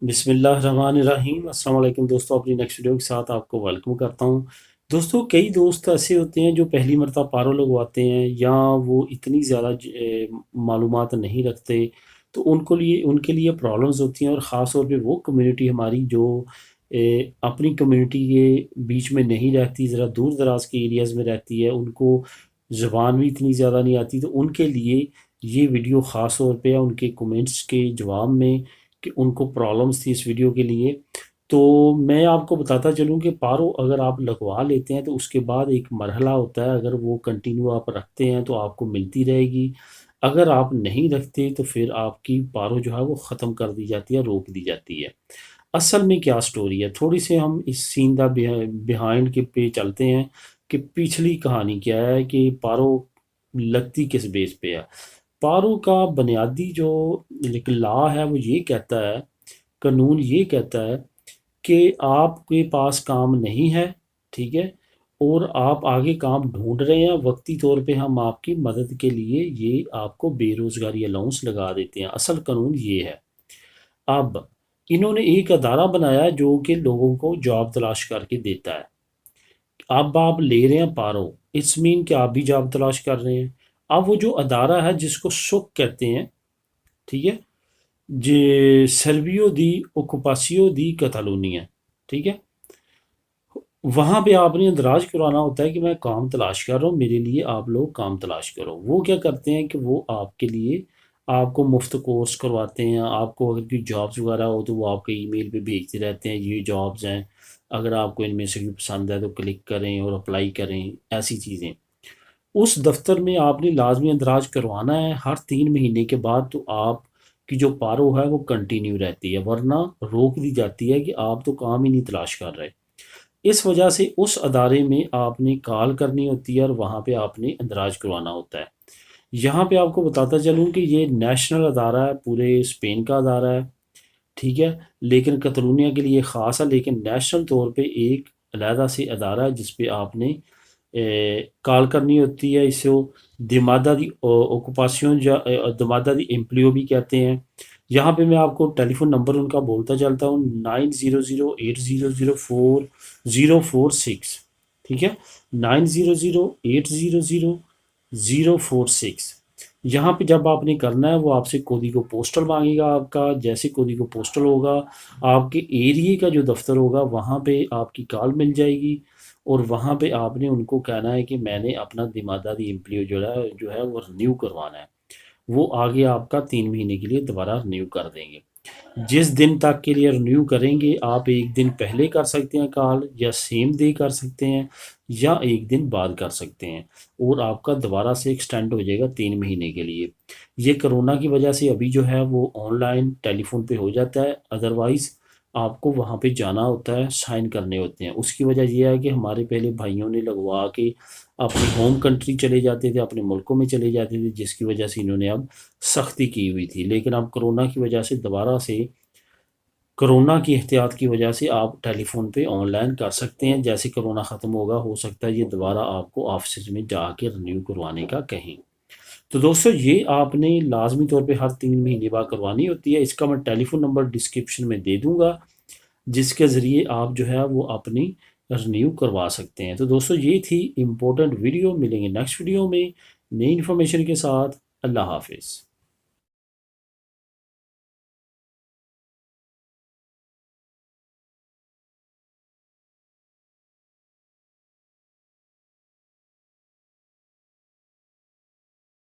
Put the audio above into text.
बिस्मिल्लाहिर्रहमानिर्रहीम। अस्सलाम वालेकुम दोस्तों, अपनी नेक्स्ट वीडियो के साथ आपको वेलकम करता हूँ। दोस्तों, कई दोस्त ऐसे होते हैं जो पहली मर्तबा पारो लगवाते हैं या वो इतनी ज़्यादा मालूमात नहीं रखते, तो उनके लिए प्रॉब्लम्स होती हैं। और ख़ास तौर पे वो कम्युनिटी हमारी जो अपनी कम्युनिटी के बीच में नहीं रहती, ज़रा दूर दराज के एरियाज़ में रहती है, उनको ज़बान भी इतनी ज़्यादा नहीं आती, तो उनके लिए ये वीडियो ख़ास तौर पे है उनके कमेंट्स के जवाब में कि उनको प्रॉब्लम्स थी इस वीडियो के लिए। तो मैं आपको बताता चलूँ कि पारो अगर आप लगवा लेते हैं तो उसके बाद एक मरहला होता है, अगर वो कंटिन्यू आप रखते हैं तो आपको मिलती रहेगी। अगर आप नहीं रखते तो फिर आपकी पारो जो है वो ख़त्म कर दी जाती है, रोक दी जाती है। असल में क्या स्टोरी है, थोड़ी सी हम इस सीन दा बिहाइंड के पे चलते हैं कि पिछली कहानी क्या है कि पारो लगती किस बेस पे है। पारो का बुनियादी जो एक लॉ है वो ये कहता है, कानून ये कहता है कि आपके पास काम नहीं है, ठीक है, और आप आगे काम ढूंढ रहे हैं, वक्ती तौर पे हम आपकी मदद के लिए ये आपको बेरोज़गारी अलाउंस लगा देते हैं। असल कानून ये है। अब इन्होंने एक अदारा बनाया जो कि लोगों को जॉब तलाश करके देता है। अब आप ले रहे हैं पारो, इट्स मीन कि आप भी जॉब तलाश कर रहे हैं। अब वो जो अदारा है जिसको सुक कहते हैं, ठीक है, जे सर्वियो दी ओकुपासियो दी कतालूनिया, ठीक है, वहाँ पे आपने इंदराज करवाना होता है कि मैं काम तलाश कर रहा हूँ, मेरे लिए आप लोग काम तलाश करो। वो क्या करते हैं कि वो आपके लिए आपको मुफ्त कोर्स करवाते हैं। आपको अगर कोई जॉब्स वगैरह हो तो वो आपके ईमेल पे भेजते रहते हैं, ये जॉब्स हैं, अगर आपको इनमें से कोई पसंद है तो क्लिक करें और अप्लाई करें, ऐसी चीज़ें। उस दफ्तर में आपने लाजमी इंदराज करवाना है हर 3 महीने के बाद, तो आपकी जो पारो है वो कंटिन्यू रहती है, वरना रोक दी जाती है कि आप तो काम ही नहीं तलाश कर रहे। इस वजह से उस अदारे में आपने कॉल करनी होती है और वहाँ पे आपने इंदराज करवाना होता है। यहाँ पे आपको बताता चलूँ कि ये नेशनल अदारा है, पूरे स्पेन का अदारा है, ठीक है, लेकिन कतलूनिया के लिए ख़ास है। लेकिन नेशनल तौर पे एक अलहदा से अदारा है जिस पे आपने कॉल करनी होती है। इसे दिमादा दी ओकुपासियों या दिमादा दी एम्प्लियो भी कहते हैं। यहाँ पे मैं आपको टेलीफोन नंबर उनका बोलता चलता हूँ, 9008004046, ठीक है, 9008004046। यहाँ पे जब आपने करना है वो आपसे कोदी को पोस्टल मांगेगा आपका। जैसे कोदी को पोस्टल होगा, आपके एरिए का जो दफ्तर होगा वहाँ पे आपकी कॉल मिल जाएगी और वहाँ पे आपने उनको कहना है कि मैंने अपना दिमादारी एम्प्लियो जो है वो रिन्यू करवाना है। वो आगे आपका 3 महीने के लिए दोबारा रिन्यू कर देंगे। जिस दिन तक के लिए रिन्यू करेंगे, आप एक दिन पहले कर सकते हैं कॉल, या सेम डे कर सकते हैं, या एक दिन बाद कर सकते हैं, और आपका दोबारा से एक्सटेंड हो जाएगा 3 महीने के लिए। ये कोरोना की वजह से अभी जो है वो ऑनलाइन टेलीफोन पे हो जाता है, अदरवाइज़ आपको वहाँ पे जाना होता है, साइन करने होते हैं। उसकी वजह यह है कि हमारे पहले भाइयों ने लगवा के अपनी होम कंट्री चले जाते थे, अपने मुल्कों में चले जाते थे, जिसकी वजह से इन्होंने अब सख्ती की हुई थी। लेकिन अब कोरोना की वजह से दोबारा से, कोरोना की एहतियात की वजह से आप टेलीफोन पे ऑनलाइन कर सकते हैं। जैसे कोरोना ख़त्म होगा, हो सकता है ये दोबारा आपको ऑफिस में जाके रिन्यू करवाने का कहें। तो दोस्तों, ये आपने लाजमी तौर पे हर 3 महीने बाद करवानी होती है। इसका मैं टेलीफोन नंबर डिस्क्रिप्शन में दे दूंगा, जिसके ज़रिए आप जो है वो अपनी रिन्यू करवा सकते हैं। तो दोस्तों, ये थी इम्पोर्टेंट वीडियो। मिलेंगे नेक्स्ट वीडियो में नई इन्फॉर्मेशन के साथ। अल्लाह हाफिज़।